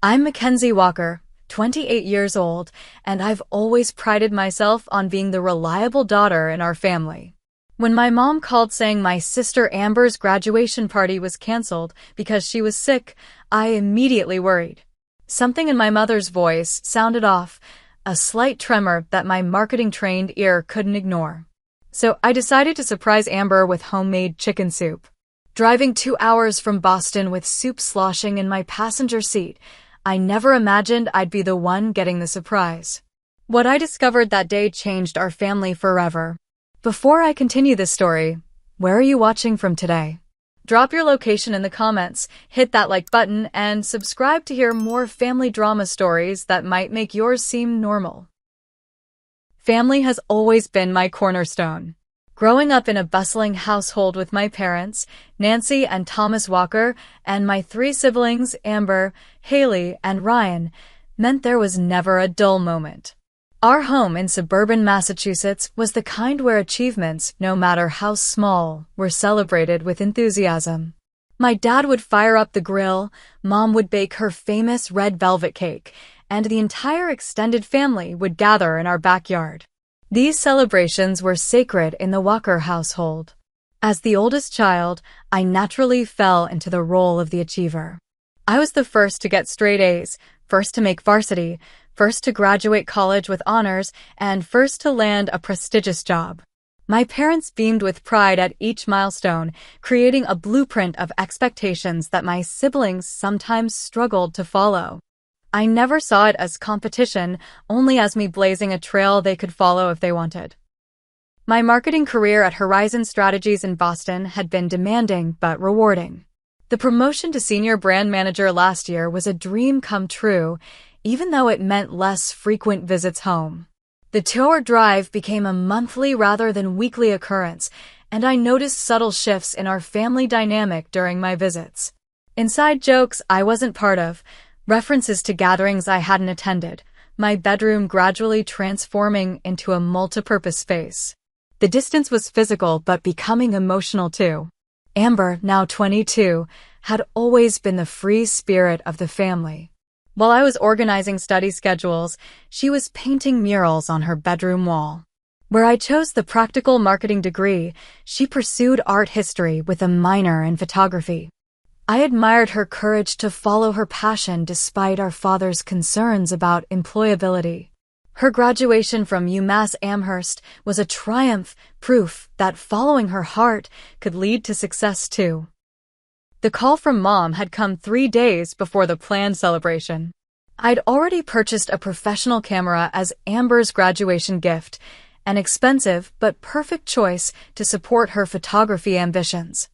I'm Mackenzie Walker, 28 years old, and I've always prided myself on being the reliable daughter in our family. When my mom called saying my sister Amber's graduation party was canceled because she was sick, I immediately worried. Something in my mother's voice sounded off, a slight tremor that my marketing-trained ear couldn't ignore. So I decided to surprise Amber with homemade chicken soup. Driving 2 hours from Boston with soup sloshing in my passenger seat, I never imagined I'd be the one getting the surprise. What I discovered that day changed our family forever. Before I continue this story, where are you watching from today? Drop your location in the comments, hit that like button, and subscribe to hear more family drama stories that might make yours seem normal. Family has always been my cornerstone. Growing up in a bustling household with my parents, Nancy and Thomas Walker, and my 3 siblings, Amber, Haley, and Ryan, meant there was never a dull moment. Our home in suburban Massachusetts was the kind where achievements, no matter how small, were celebrated with enthusiasm. My dad would fire up the grill, Mom would bake her famous red velvet cake, and the entire extended family would gather in our backyard. These celebrations were sacred in the Walker household. As the oldest child, I naturally fell into the role of the achiever. I was the first to get straight A's, first to make varsity, first to graduate college with honors, and first to land a prestigious job. My parents beamed with pride at each milestone, creating a blueprint of expectations that my siblings sometimes struggled to follow. I never saw it as competition, only as me blazing a trail they could follow if they wanted. My marketing career at Horizon Strategies in Boston had been demanding but rewarding. The promotion to senior brand manager last year was a dream come true, even though it meant less frequent visits home. The 2-hour drive became a monthly rather than weekly occurrence, and I noticed subtle shifts in our family dynamic during my visits. Inside jokes I wasn't part of, references to gatherings I hadn't attended, my bedroom gradually transforming into a multipurpose space. The distance was physical but becoming emotional too. Amber, now 22, had always been the free spirit of the family. While I was organizing study schedules, she was painting murals on her bedroom wall. Where I chose the practical marketing degree, she pursued art history with a minor in photography. I admired her courage to follow her passion despite our father's concerns about employability. Her graduation from UMass Amherst was a triumph, proof that following her heart could lead to success too. The call from Mom had come 3 days before the planned celebration. I'd already purchased a professional camera as Amber's graduation gift, an expensive but perfect choice to support her photography ambitions.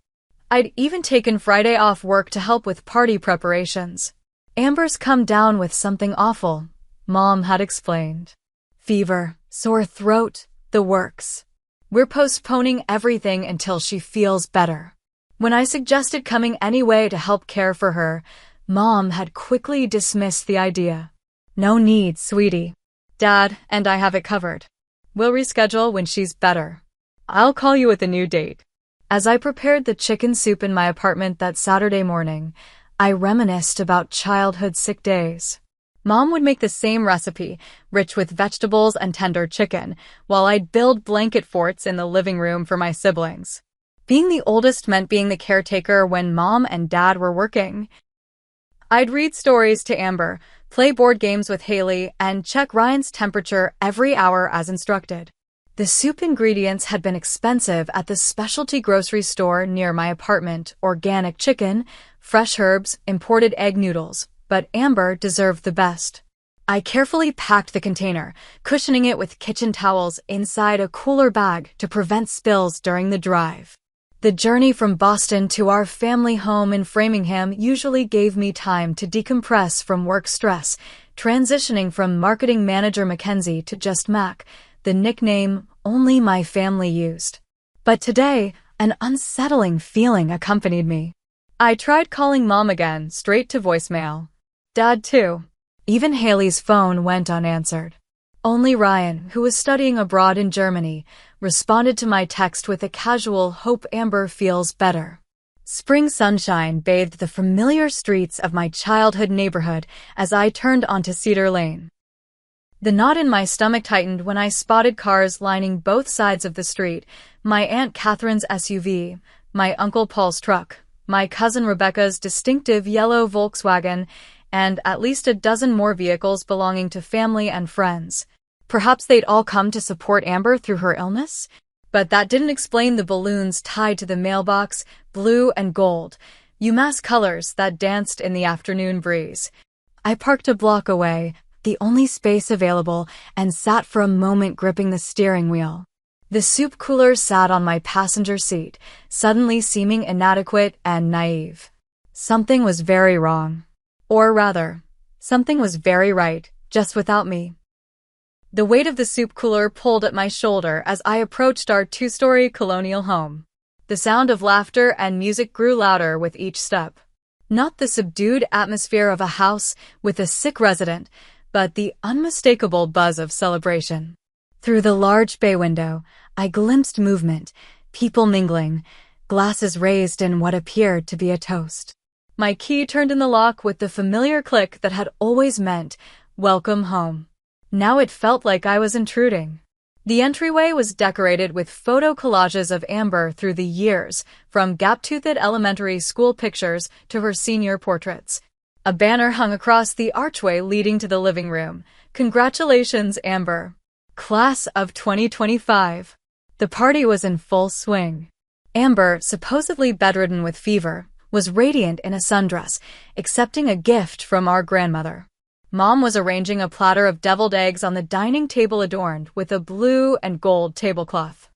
I'd even taken Friday off work to help with party preparations. Amber's come down with something awful, Mom had explained. Fever, sore throat, the works. We're postponing everything until she feels better. When I suggested coming anyway to help care for her, Mom had quickly dismissed the idea. No need, sweetie. Dad and I have it covered. We'll reschedule when she's better. I'll call you with a new date. As I prepared the chicken soup in my apartment that Saturday morning, I reminisced about childhood sick days. Mom would make the same recipe, rich with vegetables and tender chicken, while I'd build blanket forts in the living room for my siblings. Being the oldest meant being the caretaker when Mom and Dad were working. I'd read stories to Amber, play board games with Haley, and check Ryan's temperature every hour as instructed. The soup ingredients had been expensive at the specialty grocery store near my apartment: organic chicken, fresh herbs, imported egg noodles, but Amber deserved the best. I carefully packed the container, cushioning it with kitchen towels inside a cooler bag to prevent spills during the drive. The journey from Boston to our family home in Framingham usually gave me time to decompress from work stress, transitioning from marketing manager Mackenzie to just Mac, the nickname only my family used. But today, an unsettling feeling accompanied me. I tried calling Mom again, straight to voicemail. Dad too. Even Haley's phone went unanswered. Only Ryan, who was studying abroad in Germany, responded to my text with a casual "hope Amber feels better." Spring sunshine bathed the familiar streets of my childhood neighborhood as I turned onto Cedar Lane. The knot in my stomach tightened when I spotted cars lining both sides of the street: my Aunt Catherine's SUV, my Uncle Paul's truck, my cousin Rebecca's distinctive yellow Volkswagen, and at least a dozen more vehicles belonging to family and friends. Perhaps they'd all come to support Amber through her illness? But that didn't explain the balloons tied to the mailbox, blue and gold, UMass colors that danced in the afternoon breeze. I parked a block away, the only space available, and sat for a moment gripping the steering wheel. The soup cooler sat on my passenger seat, suddenly seeming inadequate and naive. Something was very wrong. Or rather, something was very right, just without me. The weight of the soup cooler pulled at my shoulder as I approached our two-story colonial home. The sound of laughter and music grew louder with each step. Not the subdued atmosphere of a house with a sick resident, but the unmistakable buzz of celebration. Through the large bay window, I glimpsed movement, people mingling, glasses raised in what appeared to be a toast. My key turned in the lock with the familiar click that had always meant, "Welcome home." Now it felt like I was intruding. The entryway was decorated with photo collages of Amber through the years, from gap-toothed elementary school pictures to her senior portraits. A banner hung across the archway leading to the living room. "Congratulations, Amber. Class of 2025. The party was in full swing. Amber, supposedly bedridden with fever, was radiant in a sundress, accepting a gift from our grandmother. Mom was arranging a platter of deviled eggs on the dining table adorned with a blue and gold tablecloth.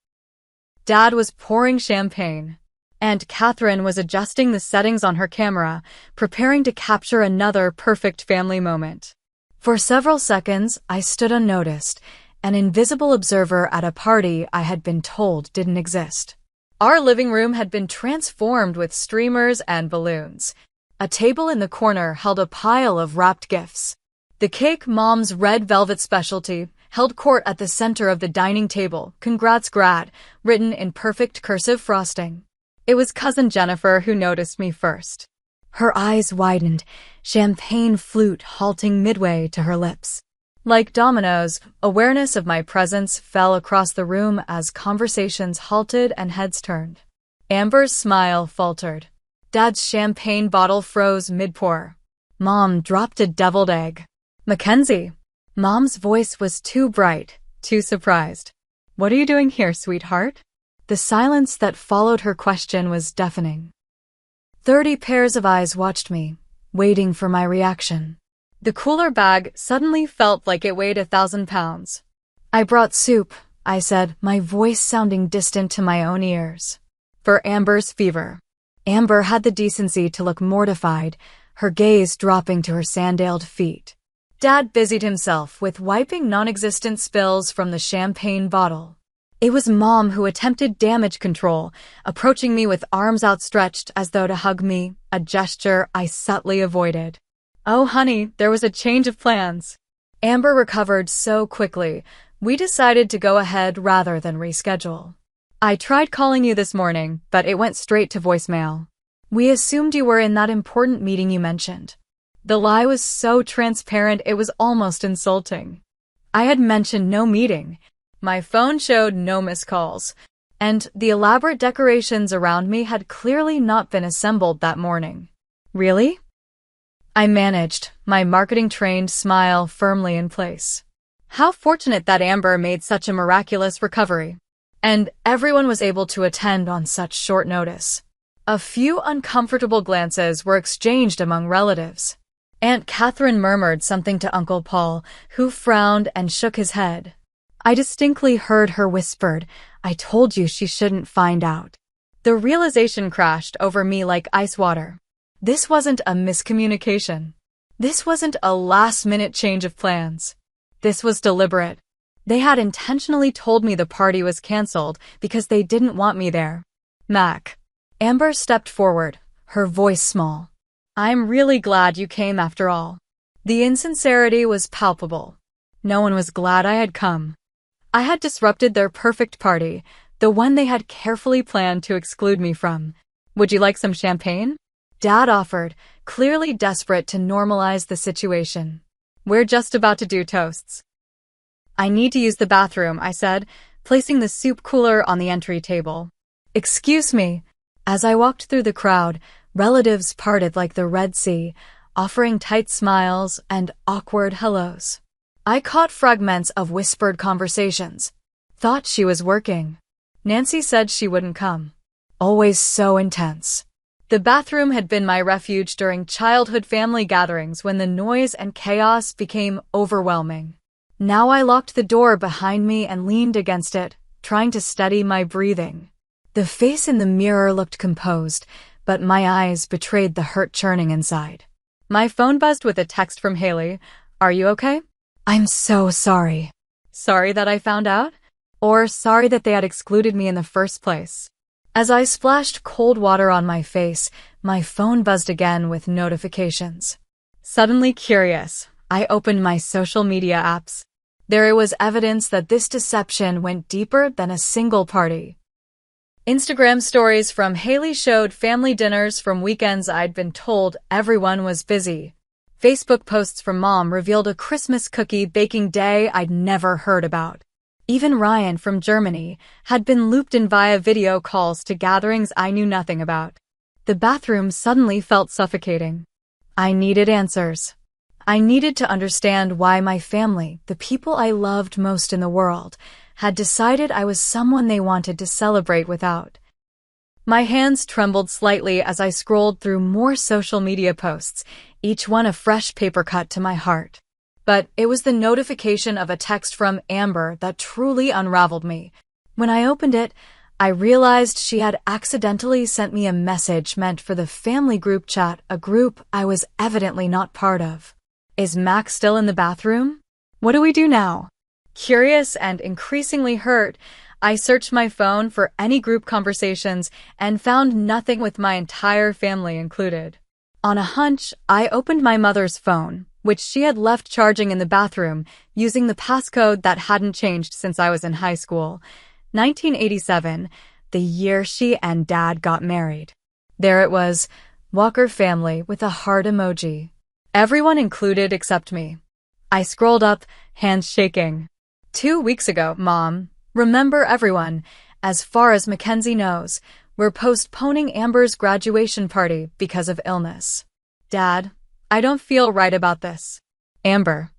Dad was pouring champagne. Aunt Catherine was adjusting the settings on her camera, preparing to capture another perfect family moment. For several seconds, I stood unnoticed, an invisible observer at a party I had been told didn't exist. Our living room had been transformed with streamers and balloons. A table in the corner held a pile of wrapped gifts. The cake, Mom's red velvet specialty, held court at the center of the dining table. "Congrats, Grad," written in perfect cursive frosting. It was Cousin Jennifer who noticed me first. Her eyes widened, champagne flute halting midway to her lips. Like dominoes, awareness of my presence fell across the room as conversations halted and heads turned. Amber's smile faltered. Dad's champagne bottle froze mid-pour. Mom dropped a deviled egg. "Mackenzie." Mom's voice was too bright, too surprised. "What are you doing here, sweetheart?" The silence that followed her question was deafening. 30 pairs of eyes watched me, waiting for my reaction. The cooler bag suddenly felt like it weighed 1,000 pounds. "I brought soup," I said, my voice sounding distant to my own ears. "For Amber's fever." Amber had the decency to look mortified, her gaze dropping to her sandaled feet. Dad busied himself with wiping non-existent spills from the champagne bottle. It was Mom who attempted damage control, approaching me with arms outstretched as though to hug me, a gesture I subtly avoided. "Oh, honey, there was a change of plans." Amber recovered so quickly, we decided to go ahead rather than reschedule. "I tried calling you this morning, but it went straight to voicemail. We assumed you were in that important meeting you mentioned." The lie was so transparent it was almost insulting. I had mentioned no meeting. My phone showed no missed calls, and the elaborate decorations around me had clearly not been assembled that morning. "Really?" I managed, my marketing-trained smile firmly in place. How fortunate that Amber made such a miraculous recovery, and everyone was able to attend on such short notice. A few uncomfortable glances were exchanged among relatives. Aunt Catherine murmured something to Uncle Paul, who frowned and shook his head. I distinctly heard her whispered, "I told you she shouldn't find out." The realization crashed over me like ice water. This wasn't a miscommunication. This wasn't a last-minute change of plans. This was deliberate. They had intentionally told me the party was canceled because they didn't want me there. "Mac." Amber stepped forward, her voice small. "I'm really glad you came after all." The insincerity was palpable. No one was glad I had come. I had disrupted their perfect party, the one they had carefully planned to exclude me from. Would you like some champagne? Dad offered, clearly desperate to normalize the situation. We're just about to do toasts. I need to use the bathroom, I said, placing the soup cooler on the entry table. Excuse me. As I walked through the crowd, relatives parted like the Red Sea, offering tight smiles and awkward hellos. I caught fragments of whispered conversations. Thought she was working. Nancy said she wouldn't come. Always so intense. The bathroom had been my refuge during childhood family gatherings when the noise and chaos became overwhelming. Now I locked the door behind me and leaned against it, trying to steady my breathing. The face in the mirror looked composed, but my eyes betrayed the hurt churning inside. My phone buzzed with a text from Haley. Are you okay? I'm so sorry. Sorry that I found out? Or sorry that they had excluded me in the first place? As I splashed cold water on my face, my phone buzzed again with notifications. Suddenly curious, I opened my social media apps. There was evidence that this deception went deeper than a single party. Instagram stories from Haley showed family dinners from weekends I'd been told everyone was busy. Facebook posts from Mom revealed a Christmas cookie baking day I'd never heard about. Even Ryan from Germany had been looped in via video calls to gatherings I knew nothing about. The bathroom suddenly felt suffocating. I needed answers. I needed to understand why my family, the people I loved most in the world, had decided I was someone they wanted to celebrate without. My hands trembled slightly as I scrolled through more social media posts, each one a fresh paper cut to my heart. But it was the notification of a text from Amber that truly unraveled me. When I opened it, I realized she had accidentally sent me a message meant for the family group chat, a group I was evidently not part of. Is Max still in the bathroom? What do we do now? Curious and increasingly hurt, I searched my phone for any group conversations and found nothing with my entire family included. On a hunch, I opened my mother's phone, which she had left charging in the bathroom, using the passcode that hadn't changed since I was in high school. 1987, the year she and Dad got married. There it was, Walker family with a heart emoji. Everyone included except me. I scrolled up, hands shaking. 2 weeks ago, Mom. Remember everyone. As far as Mackenzie knows, we're postponing Amber's graduation party because of illness. Dad, I don't feel right about this. Amber.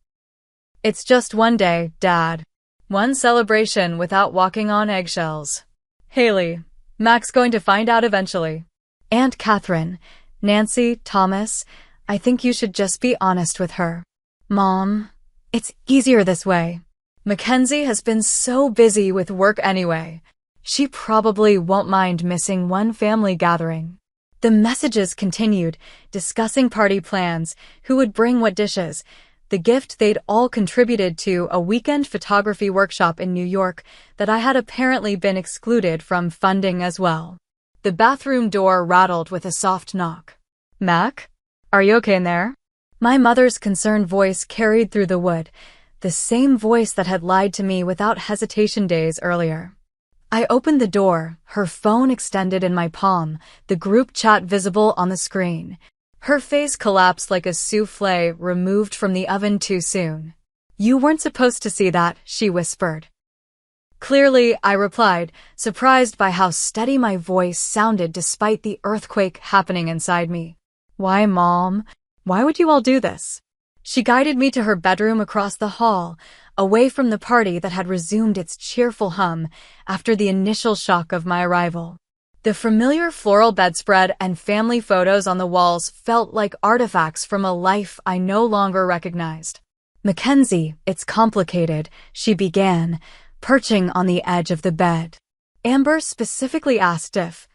It's just one day, Dad. One celebration without walking on eggshells. Haley. Mac's going to find out eventually. Aunt Catherine. Nancy, Thomas. I think you should just be honest with her. Mom. It's easier this way. Mackenzie has been so busy with work anyway. She probably won't mind missing one family gathering. The messages continued, discussing party plans, who would bring what dishes, the gift they'd all contributed to a weekend photography workshop in New York that I had apparently been excluded from funding as well. The bathroom door rattled with a soft knock. Mac? Are you okay in there? My mother's concerned voice carried through the wood, the same voice that had lied to me without hesitation days earlier. I opened the door, her phone extended in my palm, the group chat visible on the screen. Her face collapsed like a souffle removed from the oven too soon. You weren't supposed to see that, she whispered. Clearly, I replied, surprised by how steady my voice sounded despite the earthquake happening inside me. Why, Mom? Why would you all do this? She guided me to her bedroom across the hall, away from the party that had resumed its cheerful hum after the initial shock of my arrival. The familiar floral bedspread and family photos on the walls felt like artifacts from a life I no longer recognized. Mackenzie, it's complicated, she began, perching on the edge of the bed. Amber specifically asked if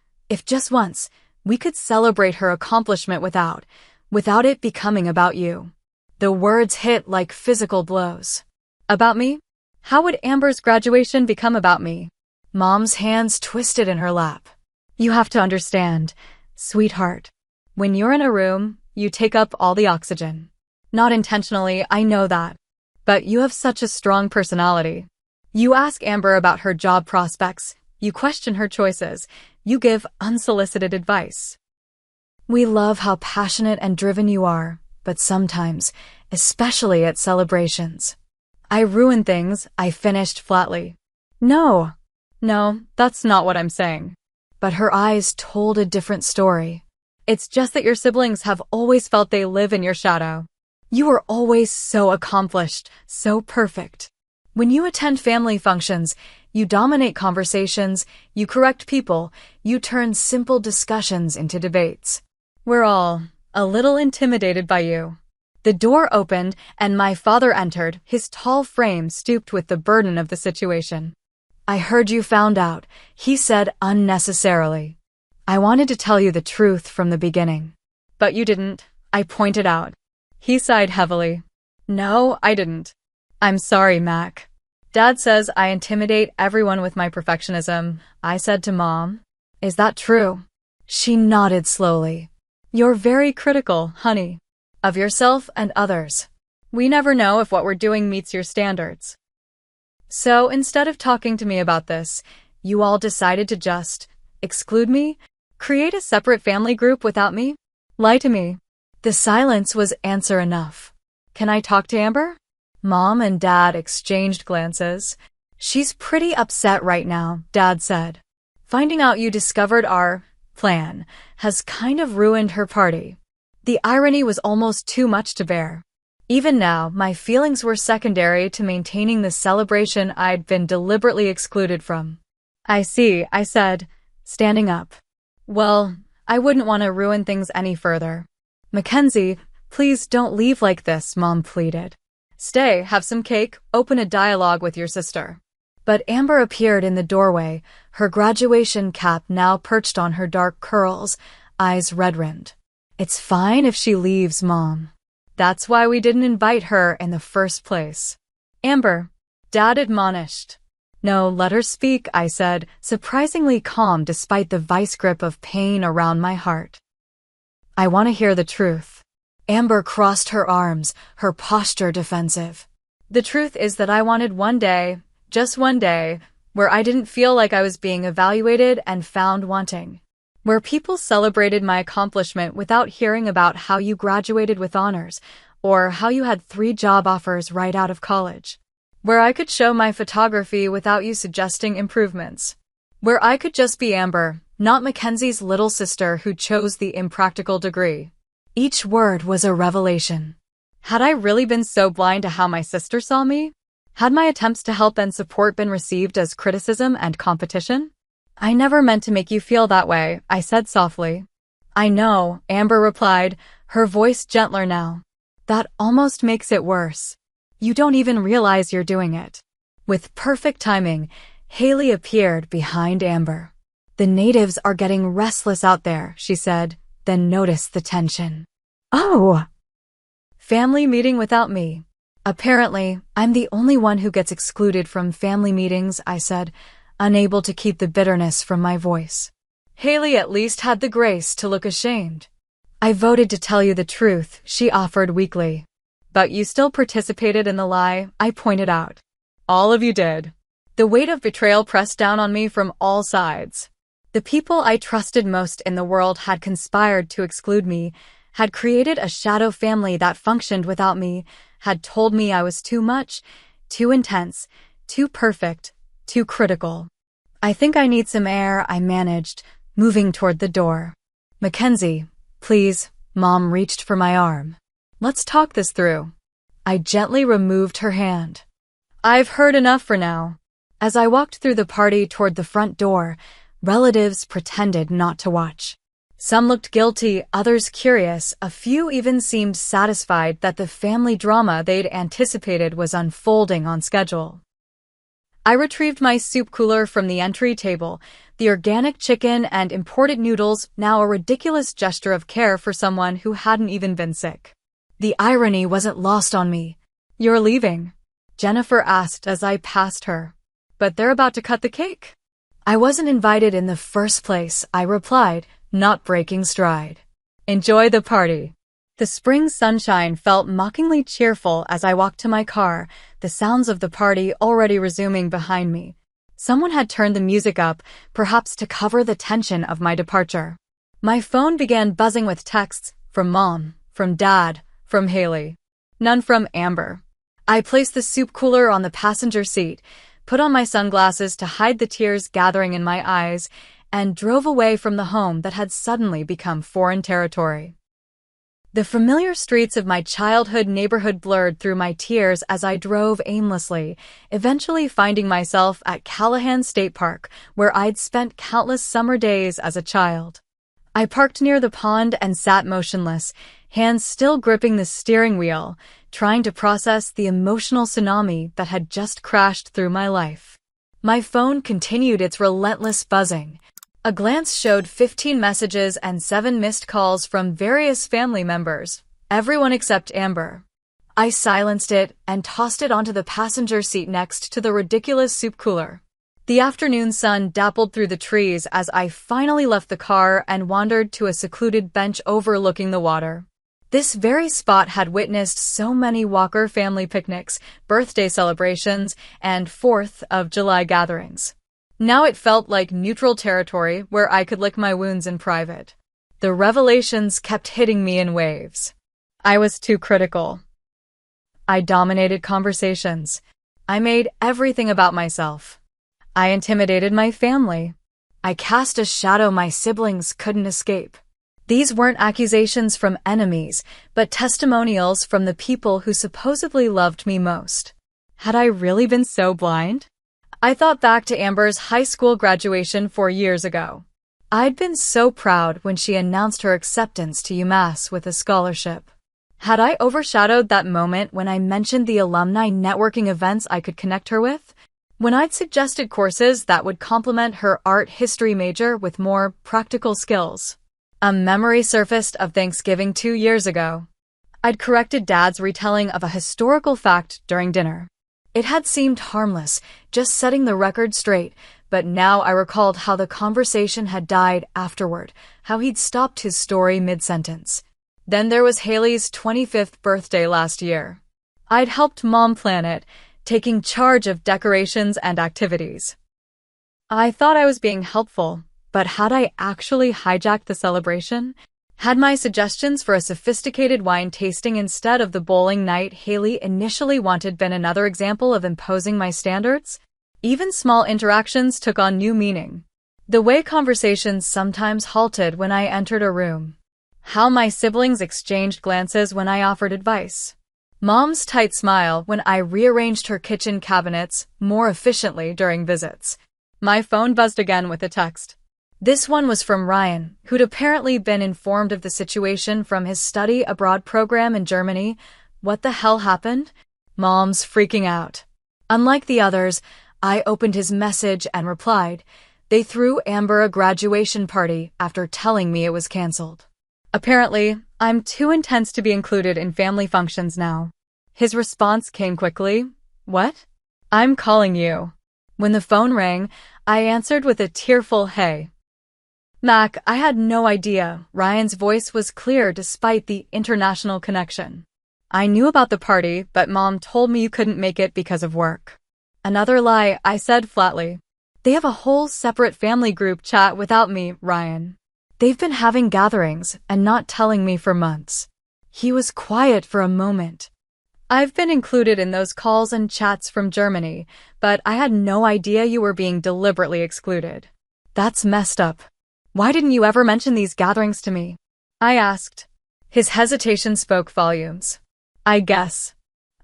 just once, we could celebrate her accomplishment without it becoming about you. The words hit like physical blows. About me? How would Amber's graduation become about me? Mom's hands twisted in her lap. You have to understand, sweetheart. When you're in a room, you take up all the oxygen. Not intentionally, I know that. But you have such a strong personality. You ask Amber about her job prospects, you question her choices, You give unsolicited advice. We love how passionate and driven you are, but sometimes, especially at celebrations. I ruin things, I finished flatly. No, that's not what I'm saying. But her eyes told a different story. It's just that your siblings have always felt they live in your shadow. You are always so accomplished, so perfect. When you attend family functions, you dominate conversations, you correct people, you turn simple discussions into debates. We're all a little intimidated by you. The door opened and my father entered, his tall frame stooped with the burden of the situation. I heard you found out, he said unnecessarily. I wanted to tell you the truth from the beginning. But you didn't, I pointed out. He sighed heavily. No, I didn't. I'm sorry, Mac. Dad says I intimidate everyone with my perfectionism, I said to Mom. Is that true? She nodded slowly. You're very critical, honey. Of yourself and others. We never know if what we're doing meets your standards. So instead of talking to me about this, you all decided to just exclude me? Create a separate family group without me? Lie to me. The silence was answer enough. Can I talk to Amber? Mom and Dad exchanged glances. She's pretty upset right now, Dad said. Finding out you discovered our plan has kind of ruined her party. The irony was almost too much to bear. Even now, my feelings were secondary to maintaining the celebration I'd been deliberately excluded from. I see, I said, standing up. Well, I wouldn't want to ruin things any further. Mackenzie, please don't leave like this, Mom pleaded. Stay, have some cake, open a dialogue with your sister. But Amber appeared in the doorway, her graduation cap now perched on her dark curls, eyes red-rimmed. It's fine if she leaves, Mom. That's why we didn't invite her in the first place. Amber, Dad admonished. No, let her speak, I said, surprisingly calm despite the vice grip of pain around my heart. I want to hear the truth. Amber crossed her arms, her posture defensive. The truth is that I wanted one day, just one day, where I didn't feel like I was being evaluated and found wanting. Where people celebrated my accomplishment without hearing about how you graduated with honors, or how you had 3 job offers right out of college. Where I could show my photography without you suggesting improvements. Where I could just be Amber, not Mackenzie's little sister who chose the impractical degree. Each word was a revelation. Had I really been so blind to how my sister saw me? Had my attempts to help and support been received as criticism and competition? I never meant to make you feel that way, I said softly. I know, Amber replied, her voice gentler now. That almost makes it worse. You don't even realize you're doing it. With perfect timing, Haley appeared behind Amber. The natives are getting restless out there, she said, then noticed the tension. Oh! Family meeting without me. Apparently, I'm the only one who gets excluded from family meetings, I said, unable to keep the bitterness from my voice. Haley at least had the grace to look ashamed. I voted to tell you the truth, she offered weakly. But you still participated in the lie, I pointed out. All of you did. The weight of betrayal pressed down on me from all sides. The people I trusted most in the world had conspired to exclude me, had created a shadow family that functioned without me, had told me I was too much, too intense, too perfect, too critical. I think I need some air, I managed, moving toward the door. Mackenzie, please, Mom reached for my arm. Let's talk this through. I gently removed her hand. I've heard enough for now. As I walked through the party toward the front door, relatives pretended not to watch. Some looked guilty, others curious, a few even seemed satisfied that the family drama they'd anticipated was unfolding on schedule. I retrieved my soup cooler from the entry table, the organic chicken and imported noodles, now a ridiculous gesture of care for someone who hadn't even been sick. The irony wasn't lost on me. You're leaving? Jennifer asked as I passed her. But they're about to cut the cake. I wasn't invited in the first place, I replied, not breaking stride. Enjoy the party. The spring sunshine felt mockingly cheerful as I walked to my car, the sounds of the party already resuming behind me. Someone had turned the music up, perhaps to cover the tension of my departure. My phone began buzzing with texts from Mom, from Dad, from Haley. None from Amber. I placed the soup cooler on the passenger seat, put on my sunglasses to hide the tears gathering in my eyes, and drove away from the home that had suddenly become foreign territory. The familiar streets of my childhood neighborhood blurred through my tears as I drove aimlessly, eventually finding myself at Callahan State Park, where I'd spent countless summer days as a child. I parked near the pond and sat motionless, hands still gripping the steering wheel, trying to process the emotional tsunami that had just crashed through my life. My phone continued its relentless buzzing. A glance showed 15 messages and 7 missed calls from various family members, everyone except Amber. I silenced it and tossed it onto the passenger seat next to the ridiculous soup cooler. The afternoon sun dappled through the trees as I finally left the car and wandered to a secluded bench overlooking the water. This very spot had witnessed so many Walker family picnics, birthday celebrations, and 4th of July gatherings. Now it felt like neutral territory where I could lick my wounds in private. The revelations kept hitting me in waves. I was too critical. I dominated conversations. I made everything about myself. I intimidated my family. I cast a shadow my siblings couldn't escape. These weren't accusations from enemies, but testimonials from the people who supposedly loved me most. Had I really been so blind? I thought back to Amber's high school graduation 4 years ago. I'd been so proud when she announced her acceptance to UMass with a scholarship. Had I overshadowed that moment when I mentioned the alumni networking events I could connect her with? When I'd suggested courses that would complement her art history major with more practical skills? A memory surfaced of Thanksgiving 2 years ago. I'd corrected Dad's retelling of a historical fact during dinner. It had seemed harmless, just setting the record straight, but now I recalled how the conversation had died afterward, how he'd stopped his story mid-sentence. Then there was Haley's 25th birthday last year. I'd helped Mom plan it, taking charge of decorations and activities. I thought I was being helpful, but had I actually hijacked the celebration? Had my suggestions for a sophisticated wine tasting instead of the bowling night Haley initially wanted been another example of imposing my standards? Even small interactions took on new meaning. The way conversations sometimes halted when I entered a room. How my siblings exchanged glances when I offered advice. Mom's tight smile when I rearranged her kitchen cabinets more efficiently during visits. My phone buzzed again with a text. This one was from Ryan, who'd apparently been informed of the situation from his study abroad program in Germany. What the hell happened? Mom's freaking out. Unlike the others, I opened his message and replied. They threw Amber a graduation party after telling me it was canceled. Apparently, I'm too intense to be included in family functions now. His response came quickly. What? I'm calling you. When the phone rang, I answered with a tearful hey. Mac, I had no idea. Ryan's voice was clear despite the international connection. I knew about the party, but Mom told me you couldn't make it because of work. Another lie, I said flatly. They have a whole separate family group chat without me, Ryan. They've been having gatherings and not telling me for months. He was quiet for a moment. I've been included in those calls and chats from Germany, but I had no idea you were being deliberately excluded. That's messed up. Why didn't you ever mention these gatherings to me? I asked. His hesitation spoke volumes. I guess.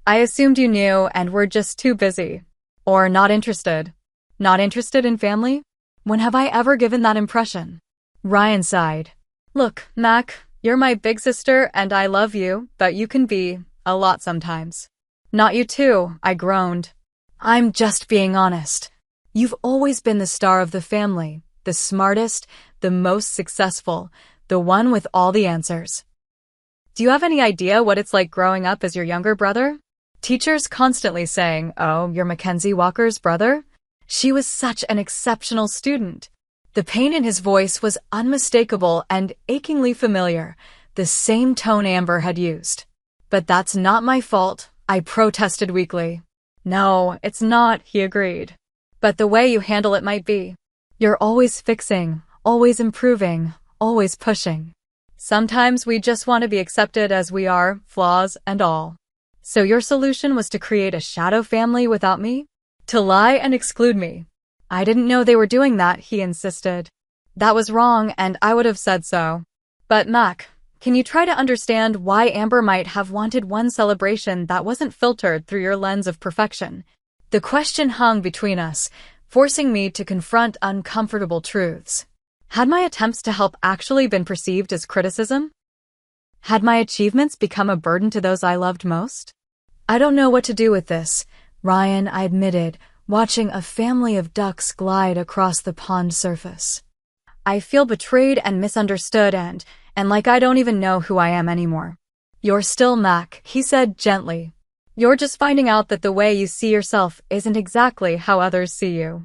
I assumed you knew and were just too busy. Or not interested. Not interested in family? When have I ever given that impression? Ryan sighed. Look, Mac, you're my big sister and I love you, but you can be a lot sometimes. Not you too, I groaned. I'm just being honest. You've always been the star of the family, the smartest, the most successful, the one with all the answers. Do you have any idea what it's like growing up as your younger brother? Teachers constantly saying, oh, you're Mackenzie Walker's brother? She was such an exceptional student. The pain in his voice was unmistakable and achingly familiar, the same tone Amber had used. But that's not my fault, I protested weakly. No, it's not, he agreed. but the way you handle it might be. You're always fixing, always improving, always pushing. Sometimes we just want to be accepted as we are, flaws and all. So your solution was to create a shadow family without me? To lie and exclude me? I didn't know they were doing that, he insisted. That was wrong, and I would have said so. But Mac, can you try to understand why Amber might have wanted one celebration that wasn't filtered through your lens of perfection? The question hung between us, forcing me to confront uncomfortable truths. Had my attempts to help actually been perceived as criticism? Had my achievements become a burden to those I loved most? I don't know what to do with this, Ryan, I admitted, watching a family of ducks glide across the pond surface. I feel betrayed and misunderstood and like I don't even know who I am anymore. You're still Mac, he said gently. You're just finding out that the way you see yourself isn't exactly how others see you.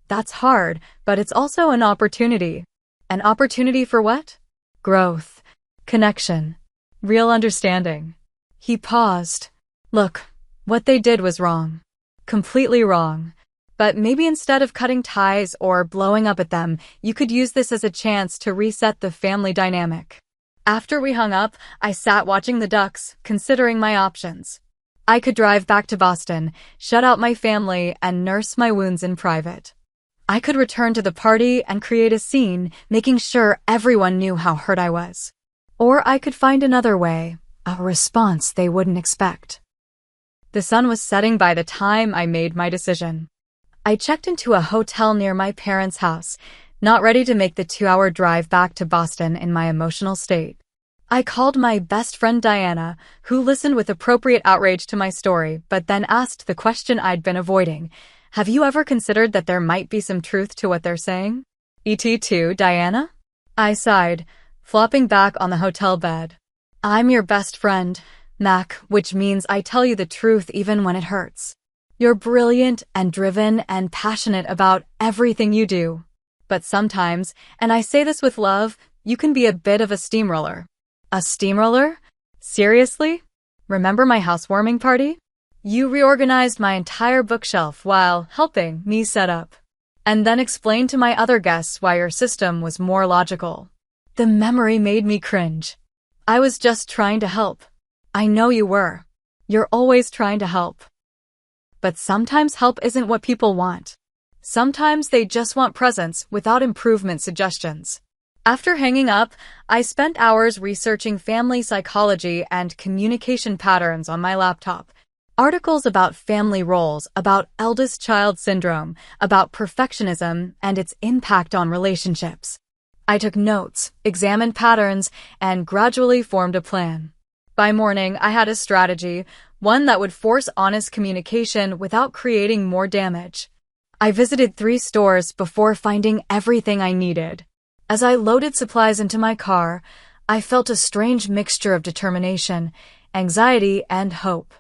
That's hard, but it's also an opportunity. An opportunity for what? Growth, connection, real understanding. He paused. Look, what they did was wrong. Completely wrong. But maybe instead of cutting ties or blowing up at them, you could use this as a chance to reset the family dynamic. After we hung up, I sat watching the ducks, considering my options. I could drive back to Boston, shut out my family, and nurse my wounds in private. I could return to the party and create a scene, making sure everyone knew how hurt I was. Or I could find another way, a response they wouldn't expect. The sun was setting by the time I made my decision. I checked into a hotel near my parents' house, not ready to make the 2-hour drive back to Boston in my emotional state. I called my best friend Diana, who listened with appropriate outrage to my story, but then asked the question I'd been avoiding. Have you ever considered that there might be some truth to what they're saying? ET2, Diana? I sighed, flopping back on the hotel bed. I'm your best friend, Mac, which means I tell you the truth even when it hurts. You're brilliant and driven and passionate about everything you do. But sometimes, and I say this with love, you can be a bit of a steamroller. A steamroller? Seriously? Remember my housewarming party? You reorganized my entire bookshelf while helping me set up. And then explained to my other guests why your system was more logical. The memory made me cringe. I was just trying to help. I know you were. You're always trying to help. But sometimes help isn't what people want. Sometimes they just want presence without improvement suggestions. After hanging up, I spent hours researching family psychology and communication patterns on my laptop. Articles about family roles, about eldest child syndrome, about perfectionism and its impact on relationships. I took notes, examined patterns, and gradually formed a plan. By morning, I had a strategy, one that would force honest communication without creating more damage. I visited 3 stores before finding everything I needed. As I loaded supplies into my car, I felt a strange mixture of determination, anxiety, and hope.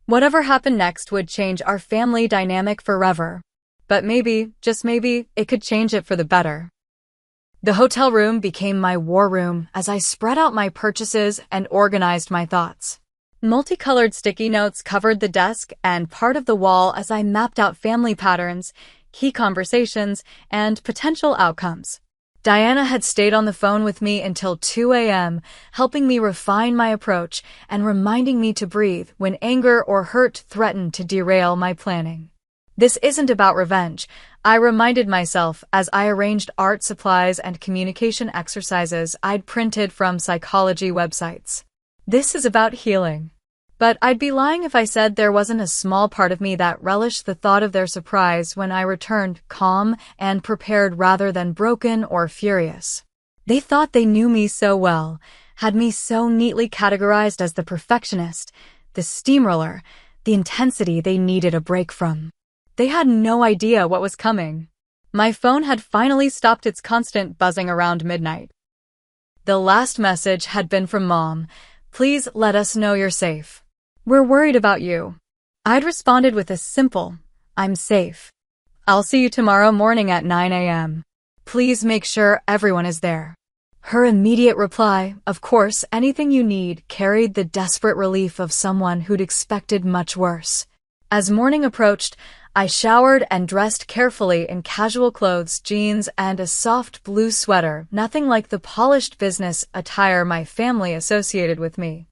Whatever happened next would change our family dynamic forever. But maybe, just maybe, it could change it for the better. The hotel room became my war room as I spread out my purchases and organized my thoughts. Multicolored sticky notes covered the desk and part of the wall as I mapped out family patterns, key conversations, and potential outcomes. Diana had stayed on the phone with me until 2 a.m., helping me refine my approach and reminding me to breathe when anger or hurt threatened to derail my planning. This isn't about revenge, I reminded myself as I arranged art supplies and communication exercises I'd printed from psychology websites. This is about healing. But I'd be lying if I said there wasn't a small part of me that relished the thought of their surprise when I returned calm and prepared rather than broken or furious. They thought they knew me so well, had me so neatly categorized as the perfectionist, the steamroller, the intensity they needed a break from. They had no idea what was coming. My phone had finally stopped its constant buzzing around midnight. The last message had been from Mom. Please let us know you're safe. We're worried about you. I'd responded with a simple, I'm safe. I'll see you tomorrow morning at 9 a.m. Please make sure everyone is there. Her immediate reply, of course, anything you need, carried the desperate relief of someone who'd expected much worse. As morning approached, I showered and dressed carefully in casual clothes, jeans, and a soft blue sweater, nothing like the polished business attire my family associated with me.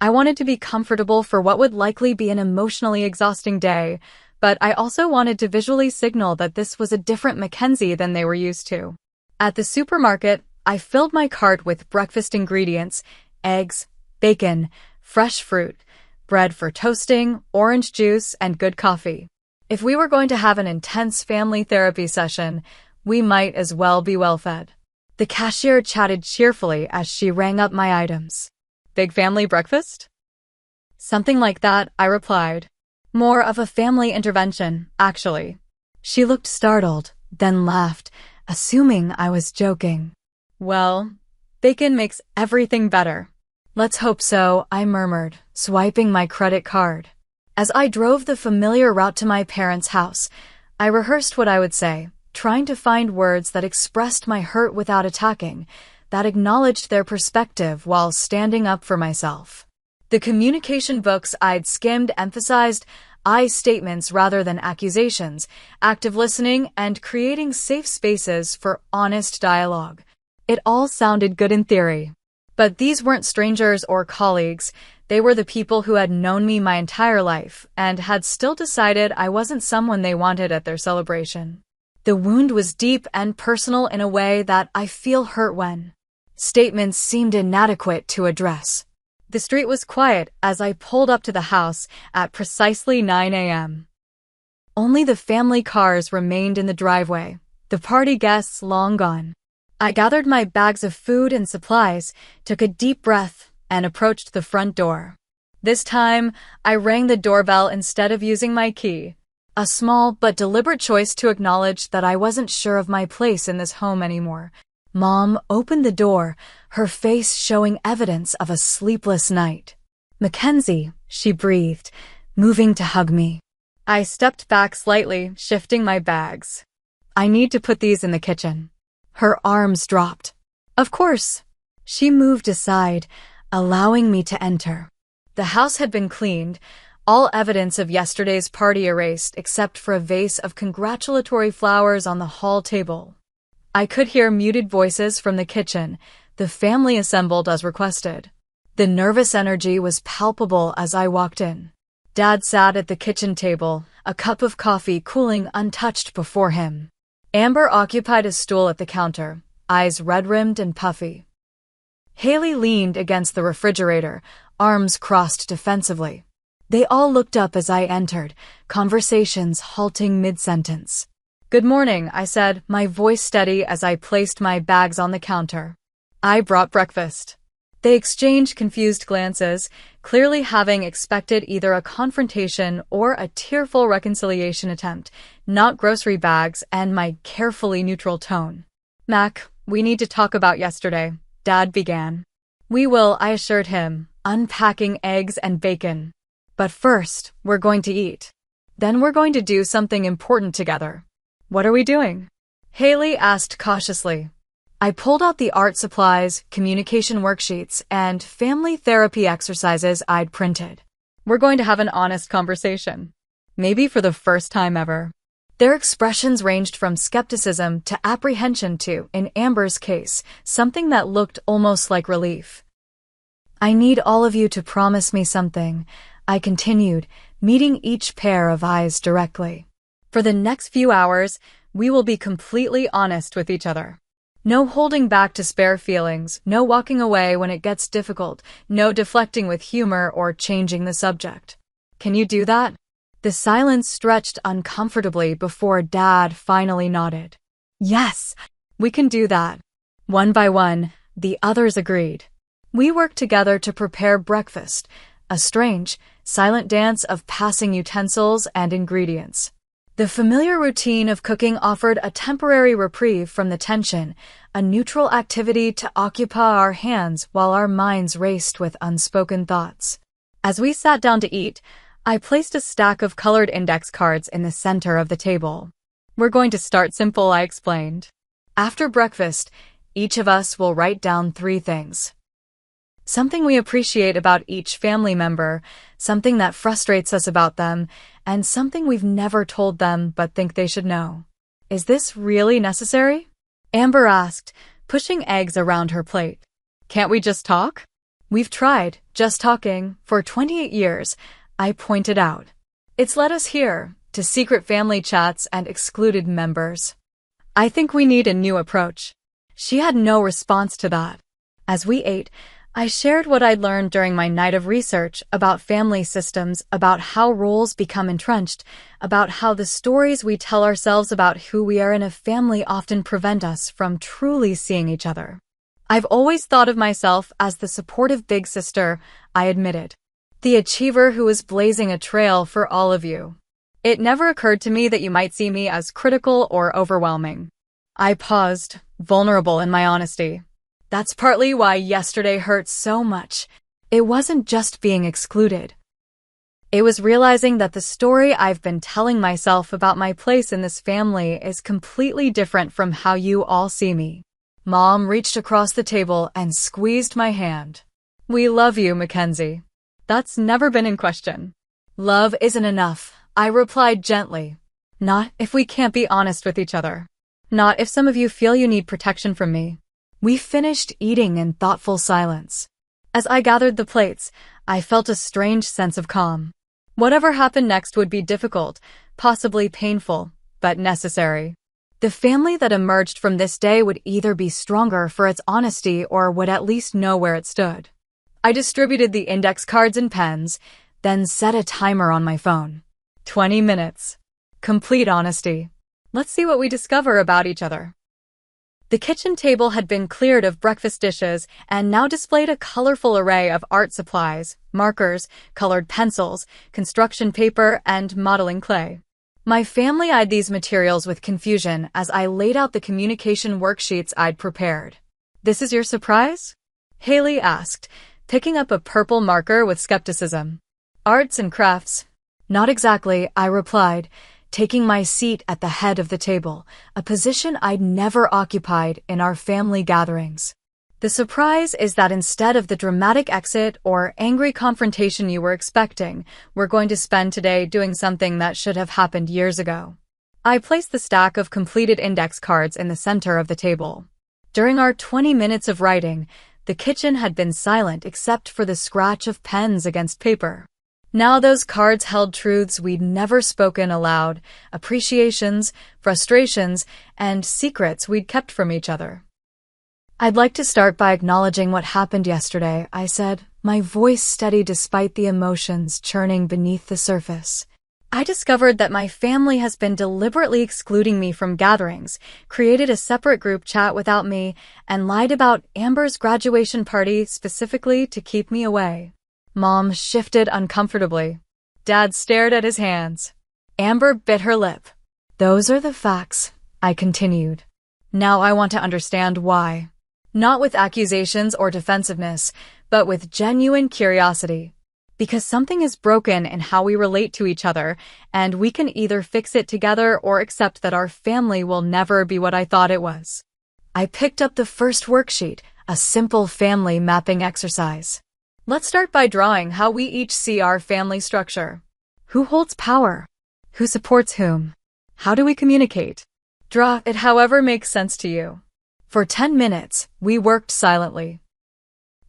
I wanted to be comfortable for what would likely be an emotionally exhausting day, but I also wanted to visually signal that this was a different Mackenzie than they were used to. At the supermarket, I filled my cart with breakfast ingredients: eggs, bacon, fresh fruit, bread for toasting, orange juice, and good coffee. If we were going to have an intense family therapy session, we might as well be well fed. The cashier chatted cheerfully as she rang up my items. Big family breakfast? Something like that, I replied. More of a family intervention, actually. She looked startled, then laughed, assuming I was joking. Well, bacon makes everything better. Let's hope so, I murmured, swiping my credit card. As I drove the familiar route to my parents' house, I rehearsed what I would say, trying to find words that expressed my hurt without attacking, that acknowledged their perspective while standing up for myself. The communication books I'd skimmed emphasized I statements rather than accusations, active listening, and creating safe spaces for honest dialogue. It all sounded good in theory. But these weren't strangers or colleagues. They were the people who had known me my entire life and had still decided I wasn't someone they wanted at their celebration. The wound was deep and personal in a way that I feel hurt when statements seemed inadequate to address. The street was quiet as I pulled up to the house at precisely 9 a.m. Only the family cars remained in the driveway, the party guests long gone. I gathered my bags of food and supplies, took a deep breath, and approached the front door. This time, I rang the doorbell instead of using my key. A small but deliberate choice to acknowledge that I wasn't sure of my place in this home anymore. Mom opened the door, her face showing evidence of a sleepless night. "Mackenzie," she breathed, moving to hug me. I stepped back slightly, shifting my bags. "I need to put these in the kitchen." Her arms dropped. "Of course." She moved aside, allowing me to enter. The house had been cleaned, all evidence of yesterday's party erased except for a vase of congratulatory flowers on the hall table. I could hear muted voices from the kitchen. The family assembled as requested. The nervous energy was palpable as I walked in. Dad sat at the kitchen table, a cup of coffee cooling untouched before him. Amber occupied a stool at the counter, eyes red-rimmed and puffy. Haley leaned against the refrigerator, arms crossed defensively. They all looked up as I entered, conversations halting mid-sentence. "Good morning," I said, my voice steady as I placed my bags on the counter. "I brought breakfast." They exchanged confused glances, clearly having expected either a confrontation or a tearful reconciliation attempt, not grocery bags and my carefully neutral tone. "Mac, we need to talk about yesterday," Dad began. "We will," I assured him, unpacking eggs and bacon. "But first, we're going to eat. Then we're going to do something important together." "What are we doing?" Haley asked cautiously. I pulled out the art supplies, communication worksheets, and family therapy exercises I'd printed. "We're going to have an honest conversation. Maybe for the first time ever." Their expressions ranged from skepticism to apprehension to, in Amber's case, something that looked almost like relief. "I need all of you to promise me something," I continued, meeting each pair of eyes directly. "For the next few hours, we will be completely honest with each other. No holding back to spare feelings, no walking away when it gets difficult, no deflecting with humor or changing the subject. Can you do that?" The silence stretched uncomfortably before Dad finally nodded. "Yes, we can do that." One by one, the others agreed. We worked together to prepare breakfast, a strange, silent dance of passing utensils and ingredients. The familiar routine of cooking offered a temporary reprieve from the tension, a neutral activity to occupy our hands while our minds raced with unspoken thoughts. As we sat down to eat, I placed a stack of colored index cards in the center of the table. "We're going to start simple," I explained. "After breakfast, each of us will write down 3 things Something we appreciate about each family member, something that frustrates us about them, and something we've never told them but think they should know. Is this really necessary? Amber asked, pushing eggs around her plate. Can't we just talk? We've tried, just talking, for 28 years, I pointed out. It's led us here, to secret family chats and excluded members. I think we need a new approach. She had no response to that. As we ate, I shared what I'd learned during my night of research about family systems, about how roles become entrenched, about how the stories we tell ourselves about who we are in a family often prevent us from truly seeing each other. I've always thought of myself as the supportive big sister, I admitted. The achiever who is blazing a trail for all of you. It never occurred to me that you might see me as critical or overwhelming. I paused, vulnerable in my honesty. That's partly why yesterday hurt so much. It wasn't just being excluded. It was realizing that the story I've been telling myself about my place in this family is completely different from how you all see me. Mom reached across the table and squeezed my hand. We love you, Mackenzie. That's never been in question. Love isn't enough, I replied gently. Not if we can't be honest with each other. Not if some of you feel you need protection from me. We finished eating in thoughtful silence. As I gathered the plates, I felt a strange sense of calm. Whatever happened next would be difficult, possibly painful, but necessary. The family that emerged from this day would either be stronger for its honesty or would at least know where it stood. I distributed the index cards and pens, then set a timer on my phone. 20 minutes. Complete honesty. Let's see what we discover about each other. The kitchen table had been cleared of breakfast dishes and now displayed a colorful array of art supplies, markers, colored pencils, construction paper, and modeling clay. My family eyed these materials with confusion as I laid out the communication worksheets I'd prepared. This is your surprise? Haley asked, picking up a purple marker with skepticism. Arts and crafts? Not exactly, I replied, taking my seat at the head of the table, a position I'd never occupied in our family gatherings. The surprise is that instead of the dramatic exit or angry confrontation you were expecting, we're going to spend today doing something that should have happened years ago. I placed the stack of completed index cards in the center of the table. During our 20 minutes of writing, the kitchen had been silent except for the scratch of pens against paper. Now those cards held truths we'd never spoken aloud, appreciations, frustrations, and secrets we'd kept from each other. I'd like to start by acknowledging what happened yesterday, I said, my voice steady despite the emotions churning beneath the surface. I discovered that my family has been deliberately excluding me from gatherings, created a separate group chat without me, and lied about Amber's graduation party specifically to keep me away. Mom shifted uncomfortably. Dad stared at his hands. Amber bit her lip. Those are the facts, I continued. Now I want to understand why. Not with accusations or defensiveness, but with genuine curiosity. Because something is broken in how we relate to each other, and we can either fix it together or accept that our family will never be what I thought it was. I picked up the first worksheet, a simple family mapping exercise. Let's start by drawing how we each see our family structure. Who holds power? Who supports whom? How do we communicate? Draw it however makes sense to you. For 10 minutes, we worked silently.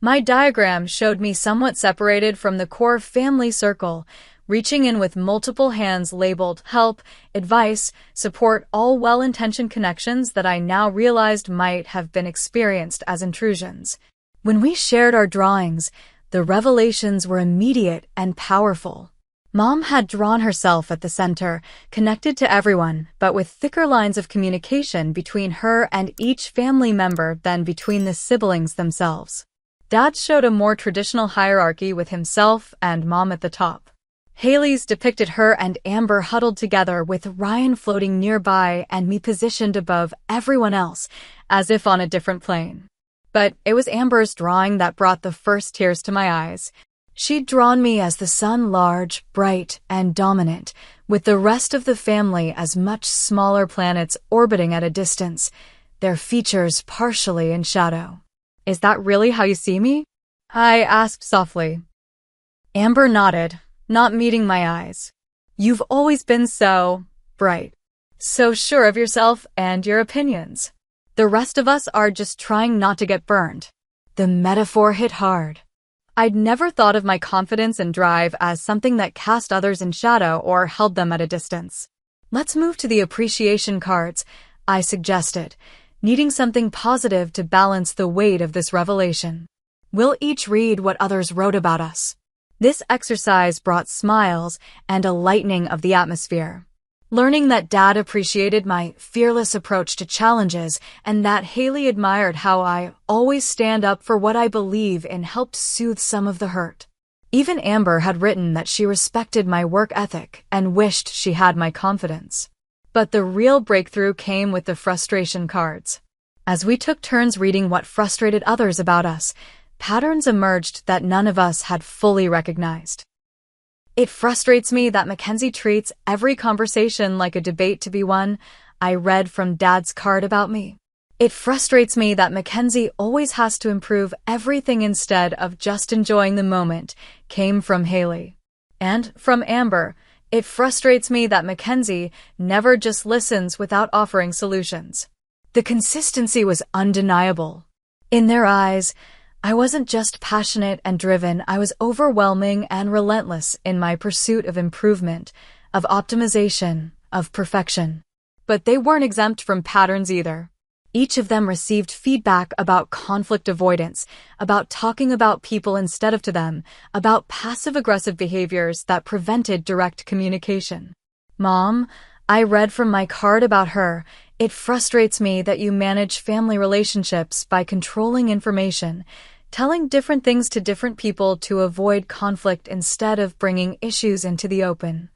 My diagram showed me somewhat separated from the core family circle, reaching in with multiple hands labeled help, advice, support, all well-intentioned connections that I now realized might have been experienced as intrusions. When we shared our drawings, the revelations were immediate and powerful. Mom had drawn herself at the center, connected to everyone, but with thicker lines of communication between her and each family member than between the siblings themselves. Dad showed a more traditional hierarchy with himself and Mom at the top. Haley's depicted her and Amber huddled together with Ryan floating nearby and me positioned above everyone else, as if on a different plane. But it was Amber's drawing that brought the first tears to my eyes. She'd drawn me as the sun large, bright, and dominant, with the rest of the family as much smaller planets orbiting at a distance, their features partially in shadow. Is that really how you see me? I asked softly. Amber nodded, not meeting my eyes. You've always been so bright, so sure of yourself and your opinions. The rest of us are just trying not to get burned. The metaphor hit hard. I'd never thought of my confidence and drive as something that cast others in shadow or held them at a distance. Let's move to the appreciation cards, I suggested, needing something positive to balance the weight of this revelation. We'll each read what others wrote about us. This exercise brought smiles and a lightening of the atmosphere. Learning that Dad appreciated my fearless approach to challenges and that Haley admired how I always stand up for what I believe in helped soothe some of the hurt. Even Amber had written that she respected my work ethic and wished she had my confidence. But the real breakthrough came with the frustration cards. As we took turns reading what frustrated others about us, patterns emerged that none of us had fully recognized. It frustrates me that Mackenzie treats every conversation like a debate to be won, I read from Dad's card about me. It frustrates me that Mackenzie always has to improve everything instead of just enjoying the moment, came from Haley. And from Amber, it frustrates me that Mackenzie never just listens without offering solutions. The consistency was undeniable. In their eyes, I wasn't just passionate and driven, I was overwhelming and relentless in my pursuit of improvement, of optimization, of perfection. But they weren't exempt from patterns either. Each of them received feedback about conflict avoidance, about talking about people instead of to them, about passive-aggressive behaviors that prevented direct communication. Mom, I read from my card about her, it frustrates me that you manage family relationships by controlling information, telling different things to different people to avoid conflict instead of bringing issues into the open.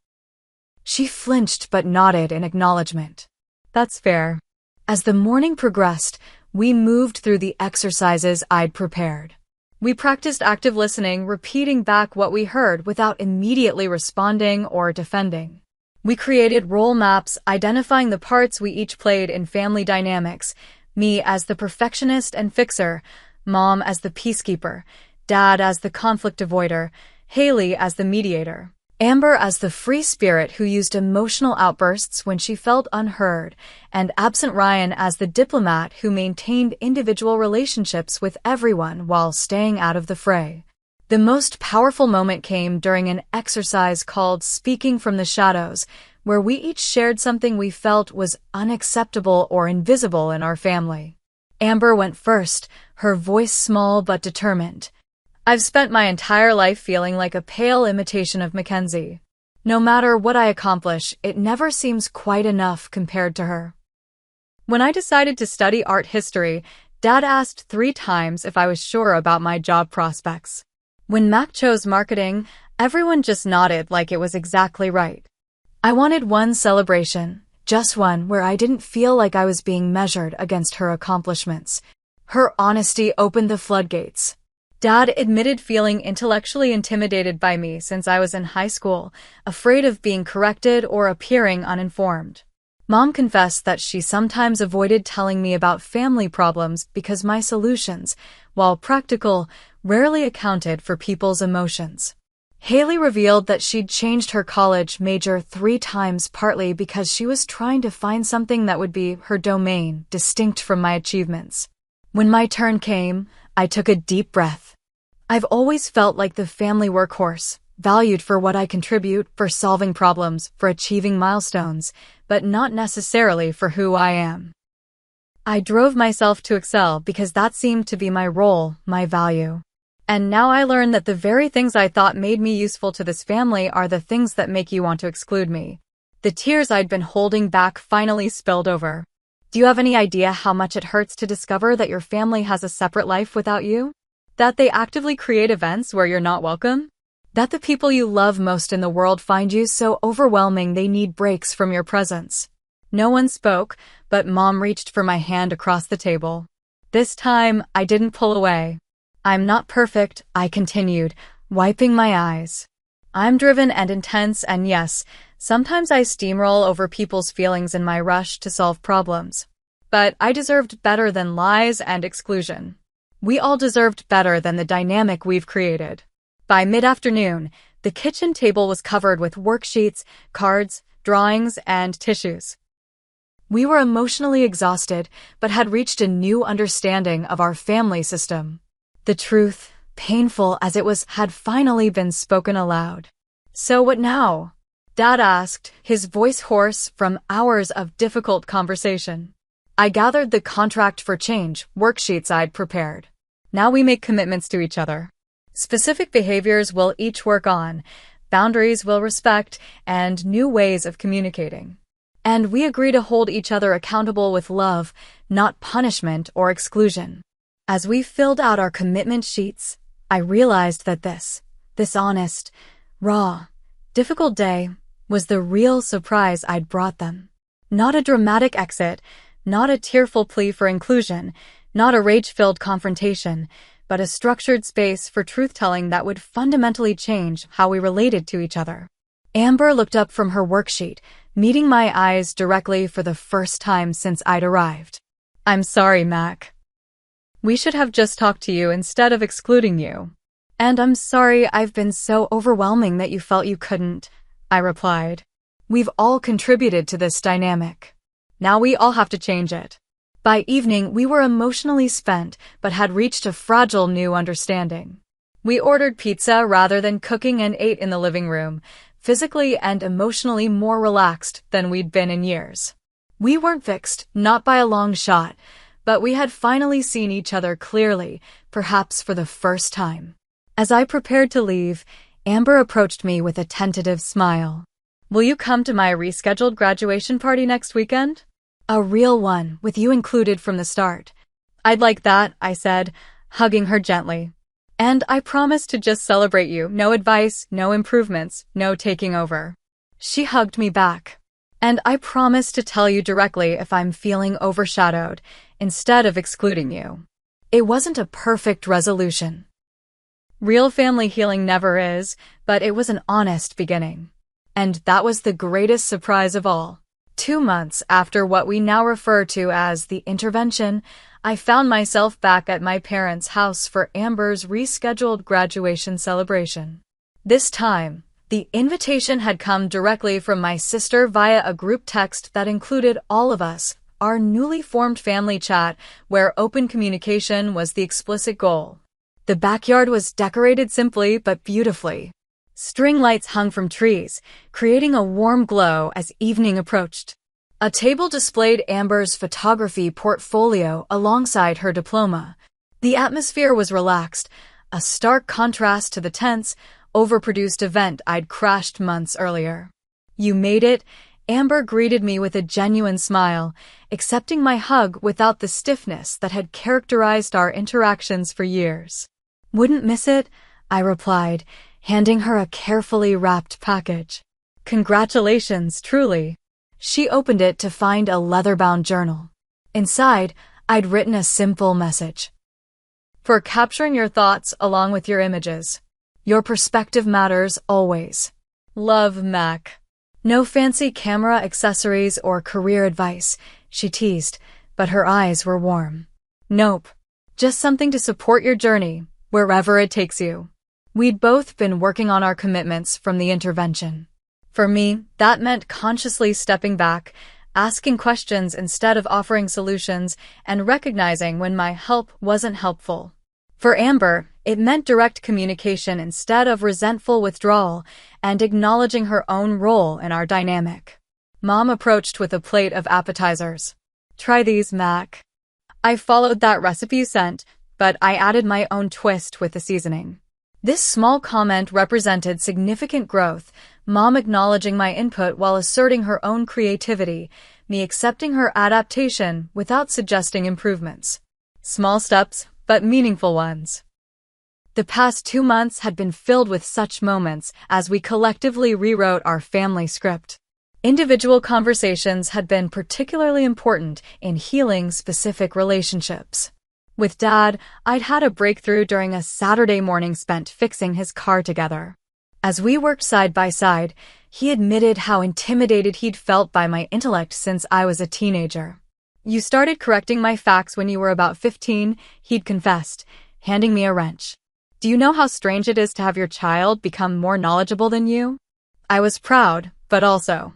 She flinched but nodded in acknowledgement. That's fair. As the morning progressed, we moved through the exercises I'd prepared. We practiced active listening, repeating back what we heard without immediately responding or defending. We created role maps identifying the parts we each played in family dynamics, me as the perfectionist and fixer, Mom as the peacekeeper, Dad as the conflict avoider, Haley as the mediator, Amber as the free spirit who used emotional outbursts when she felt unheard, and absent Ryan as the diplomat who maintained individual relationships with everyone while staying out of the fray. The most powerful moment came during an exercise called Speaking from the Shadows, where we each shared something we felt was unacceptable or invisible in our family. Amber went first, her voice small but determined. I've spent my entire life feeling like a pale imitation of Mackenzie. No matter what I accomplish, it never seems quite enough compared to her. When I decided to study art history, Dad asked 3 times if I was sure about my job prospects. When Mac chose marketing, everyone just nodded like it was exactly right. I wanted one celebration. Just one where I didn't feel like I was being measured against her accomplishments. Her honesty opened the floodgates. Dad admitted feeling intellectually intimidated by me since I was in high school, afraid of being corrected or appearing uninformed. Mom confessed that she sometimes avoided telling me about family problems because my solutions, while practical, rarely accounted for people's emotions. Haley revealed that she'd changed her college major 3 times partly because she was trying to find something that would be her domain, distinct from my achievements. When my turn came, I took a deep breath. I've always felt like the family workhorse, valued for what I contribute, for solving problems, for achieving milestones, but not necessarily for who I am. I drove myself to excel because that seemed to be my role, my value. And now I learn that the very things I thought made me useful to this family are the things that make you want to exclude me. The tears I'd been holding back finally spilled over. Do you have any idea how much it hurts to discover that your family has a separate life without you? That they actively create events where you're not welcome? That the people you love most in the world find you so overwhelming they need breaks from your presence? No one spoke, but Mom reached for my hand across the table. This time, I didn't pull away. I'm not perfect, I continued, wiping my eyes. I'm driven and intense, and yes, sometimes I steamroll over people's feelings in my rush to solve problems. But I deserved better than lies and exclusion. We all deserved better than the dynamic we've created. By mid-afternoon, the kitchen table was covered with worksheets, cards, drawings, and tissues. We were emotionally exhausted, but had reached a new understanding of our family system. The truth, painful as it was, had finally been spoken aloud. "So what now?" Dad asked, his voice hoarse from hours of difficult conversation. I gathered the contract for change worksheets I'd prepared. "Now we make commitments to each other. Specific behaviors we'll each work on, boundaries we'll respect, and new ways of communicating. And we agree to hold each other accountable with love, not punishment or exclusion." As we filled out our commitment sheets, I realized that this honest, raw, difficult day was the real surprise I'd brought them. Not a dramatic exit, not a tearful plea for inclusion, not a rage-filled confrontation, but a structured space for truth-telling that would fundamentally change how we related to each other. Amber looked up from her worksheet, meeting my eyes directly for the first time since I'd arrived. "I'm sorry, Mac. We should have just talked to you instead of excluding you. And I'm sorry I've been so overwhelming that you felt you couldn't," I replied. "We've all contributed to this dynamic. Now we all have to change it." By evening, we were emotionally spent, but had reached a fragile new understanding. We ordered pizza rather than cooking and ate in the living room, physically and emotionally more relaxed than we'd been in years. We weren't fixed, not by a long shot, but we had finally seen each other clearly, perhaps for the first time. As I prepared to leave, Amber approached me with a tentative smile. "Will you come to my rescheduled graduation party next weekend? A real one, with you included from the start." "I'd like that," I said, hugging her gently. "And I promise to just celebrate you. No advice, no improvements, no taking over." She hugged me back. "And I promise to tell you directly if I'm feeling overshadowed, instead of excluding you." It wasn't a perfect resolution. Real family healing never is, but it was an honest beginning. And that was the greatest surprise of all. 2 months after what we now refer to as the intervention, I found myself back at my parents' house for Amber's rescheduled graduation celebration. This time, the invitation had come directly from my sister via a group text that included all of us, our newly formed family chat, where open communication was the explicit goal. The backyard was decorated simply but beautifully. String lights hung from trees, creating a warm glow as evening approached. A table displayed Amber's photography portfolio alongside her diploma. The atmosphere was relaxed, a stark contrast to the tense, overproduced event I'd crashed months earlier. "You made it," Amber greeted me with a genuine smile, accepting my hug without the stiffness that had characterized our interactions for years. "Wouldn't miss it," I replied, handing her a carefully wrapped package. "Congratulations, truly." She opened it to find a leather-bound journal. Inside, I'd written a simple message. "For capturing your thoughts along with your images. Your perspective matters always. Love, Mac." No fancy camera accessories or career advice, she teased, but her eyes were warm. "Nope. Just something to support your journey, wherever it takes you." We'd both been working on our commitments from the intervention. For me, that meant consciously stepping back, asking questions instead of offering solutions, and recognizing when my help wasn't helpful. For Amber, it meant direct communication instead of resentful withdrawal, and acknowledging her own role in our dynamic. Mom approached with a plate of appetizers. "Try these, Mac." I followed that recipe you sent, but I added my own twist with the seasoning. This small comment represented significant growth, Mom acknowledging my input while asserting her own creativity, me accepting her adaptation without suggesting improvements. Small steps, but meaningful ones. The past 2 months had been filled with such moments as we collectively rewrote our family script. Individual conversations had been particularly important in healing specific relationships. With Dad, I'd had a breakthrough during a Saturday morning spent fixing his car together. As we worked side by side, he admitted how intimidated he'd felt by my intellect since I was a teenager. You started correcting my facts when you were about 15, he'd confessed, handing me a wrench. Do you know how strange it is to have your child become more knowledgeable than you? I was proud, but also,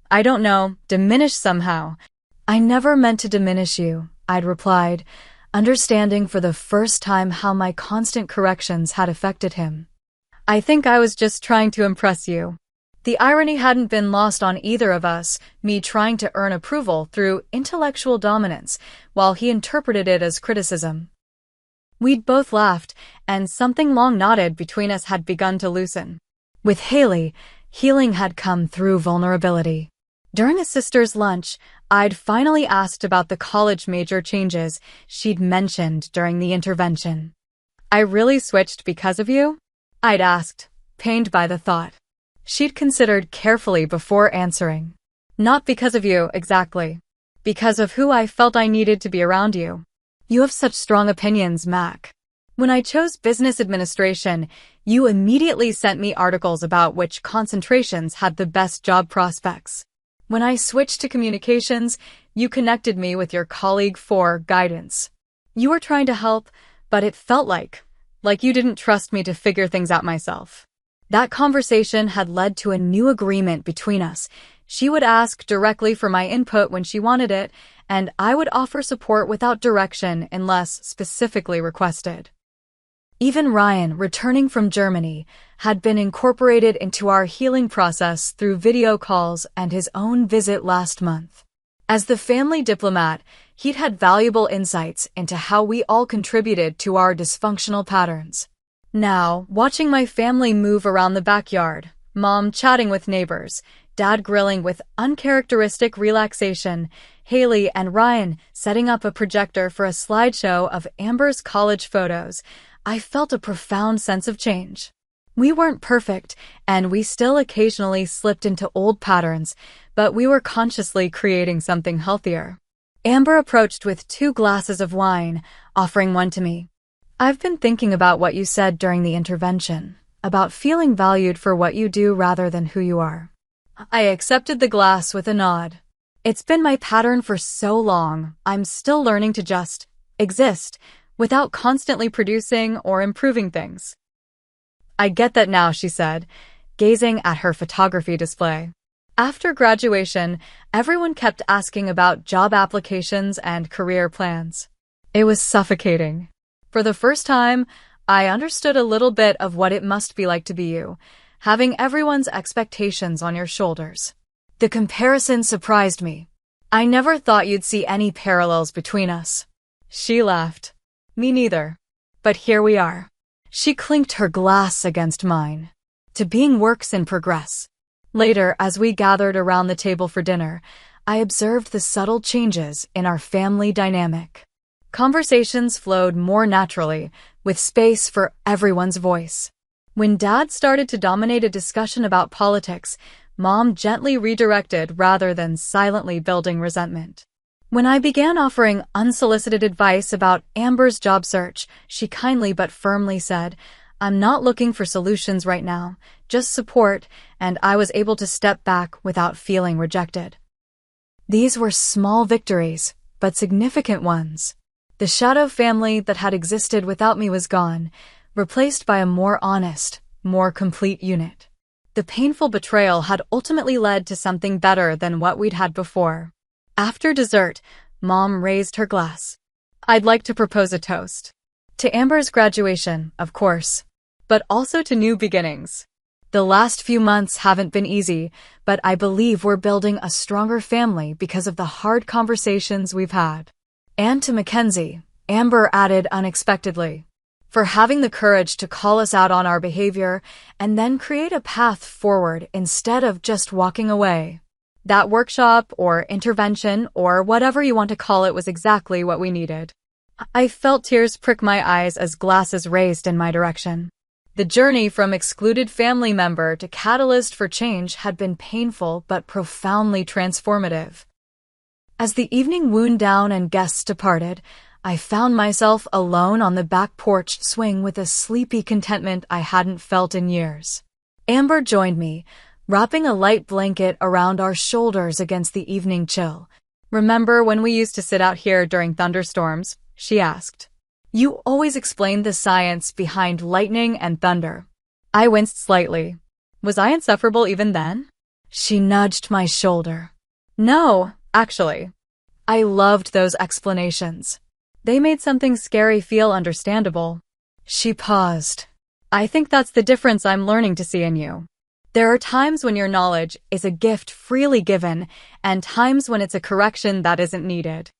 I don't know, diminished somehow. I never meant to diminish you, I'd replied, understanding for the first time how my constant corrections had affected him. I think I was just trying to impress you. The irony hadn't been lost on either of us, me trying to earn approval through intellectual dominance, while he interpreted it as criticism. We'd both laughed, and something long knotted between us had begun to loosen. With Haley, healing had come through vulnerability. During a sister's lunch, I'd finally asked about the college major changes she'd mentioned during the intervention. I really switched because of you? I'd asked, pained by the thought. She'd considered carefully before answering. Not because of you, exactly. Because of who I felt I needed to be around you. You have such strong opinions, Mac. When I chose business administration, you immediately sent me articles about which concentrations had the best job prospects. When I switched to communications, you connected me with your colleague for guidance. You were trying to help, but it felt like you didn't trust me to figure things out myself. That conversation had led to a new agreement between us. She would ask directly for my input when she wanted it, and I would offer support without direction unless specifically requested. Even Ryan, returning from Germany, had been incorporated into our healing process through video calls and his own visit last month. As the family diplomat, he'd had valuable insights into how we all contributed to our dysfunctional patterns. Now, watching my family move around the backyard, Mom chatting with neighbors, Dad grilling with uncharacteristic relaxation, Haley and Ryan setting up a projector for a slideshow of Amber's college photos, I felt a profound sense of change. We weren't perfect, and we still occasionally slipped into old patterns, but we were consciously creating something healthier. Amber approached with 2 glasses of wine, offering one to me. I've been thinking about what you said during the intervention, about feeling valued for what you do rather than who you are. I accepted the glass with a nod. It's been my pattern for so long, I'm still learning to just exist without constantly producing or improving things. I get that now, she said, gazing at her photography display. After graduation, everyone kept asking about job applications and career plans. It was suffocating. For the first time, I understood a little bit of what it must be like to be you, having everyone's expectations on your shoulders. The comparison surprised me. I never thought you'd see any parallels between us. She laughed. Me neither. But here we are. She clinked her glass against mine. To being works in progress. Later, as we gathered around the table for dinner, I observed the subtle changes in our family dynamic. Conversations flowed more naturally, with space for everyone's voice. When Dad started to dominate a discussion about politics, Mom gently redirected rather than silently building resentment. When I began offering unsolicited advice about Amber's job search, she kindly but firmly said, I'm not looking for solutions right now, just support, and I was able to step back without feeling rejected. These were small victories, but significant ones. The shadow family that had existed without me was gone, replaced by a more honest, more complete unit. The painful betrayal had ultimately led to something better than what we'd had before. After dessert, Mom raised her glass. I'd like to propose a toast. To Amber's graduation, of course, but also to new beginnings. The last few months haven't been easy, but I believe we're building a stronger family because of the hard conversations we've had. And to Mackenzie, Amber added unexpectedly, for having the courage to call us out on our behavior and then create a path forward instead of just walking away. That workshop or intervention or whatever you want to call it was exactly what we needed. I felt tears prick my eyes as glasses raised in my direction. The journey from excluded family member to catalyst for change had been painful but profoundly transformative. As the evening wound down and guests departed, I found myself alone on the back porch swing with a sleepy contentment I hadn't felt in years. Amber joined me, wrapping a light blanket around our shoulders against the evening chill. Remember when we used to sit out here during thunderstorms? She asked. You always explained the science behind lightning and thunder. I winced slightly. Was I insufferable even then? She nudged my shoulder. No, actually. I loved those explanations. They made something scary feel understandable. She paused. I think that's the difference I'm learning to see in you. There are times when your knowledge is a gift freely given, and times when it's a correction that isn't needed.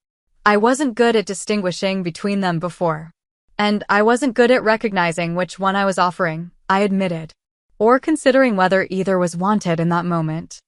I wasn't good at distinguishing between them before. And I wasn't good at recognizing which one I was offering, I admitted, or considering whether either was wanted in that moment.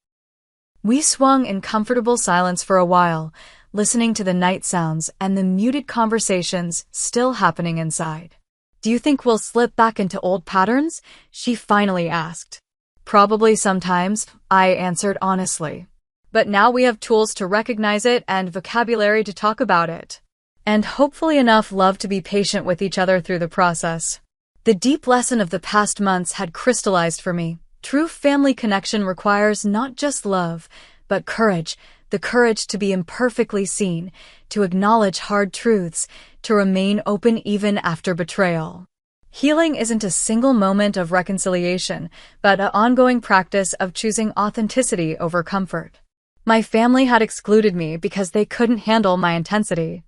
We swung in comfortable silence for a while, listening to the night sounds and the muted conversations still happening inside. Do you think we'll slip back into old patterns? She finally asked. Probably sometimes, I answered honestly. But now we have tools to recognize it and vocabulary to talk about it. And hopefully enough love to be patient with each other through the process. The deep lesson of the past months had crystallized for me. True family connection requires not just love, but courage. The courage to be imperfectly seen, to acknowledge hard truths, to remain open even after betrayal. Healing isn't a single moment of reconciliation, but an ongoing practice of choosing authenticity over comfort. My family had excluded me because they couldn't handle my intensity.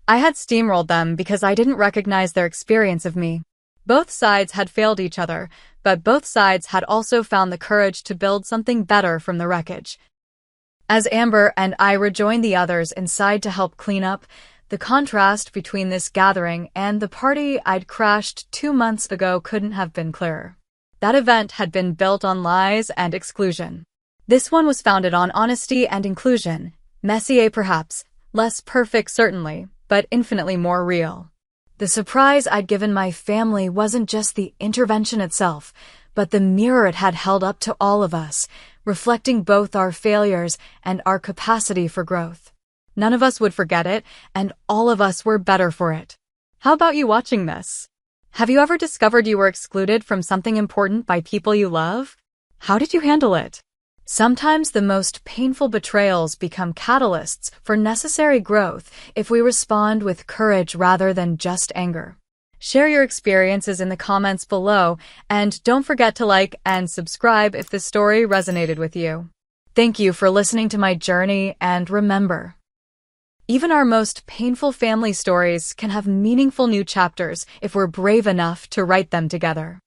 I had steamrolled them because I didn't recognize their experience of me. Both sides had failed each other, but both sides had also found the courage to build something better from the wreckage. As Amber and I rejoined the others inside to help clean up, the contrast between this gathering and the party I'd crashed 2 months ago couldn't have been clearer. That event had been built on lies and exclusion. This one was founded on honesty and inclusion, messy perhaps, less perfect certainly, but infinitely more real. The surprise I'd given my family wasn't just the intervention itself, but the mirror it had held up to all of us, reflecting both our failures and our capacity for growth. None of us would forget it, and all of us were better for it. How about you watching this? Have you ever discovered you were excluded from something important by people you love? How did you handle it? Sometimes the most painful betrayals become catalysts for necessary growth if we respond with courage rather than just anger. Share your experiences in the comments below, and don't forget to like and subscribe if the story resonated with you. Thank you for listening to my journey, and remember, even our most painful family stories can have meaningful new chapters if we're brave enough to write them together.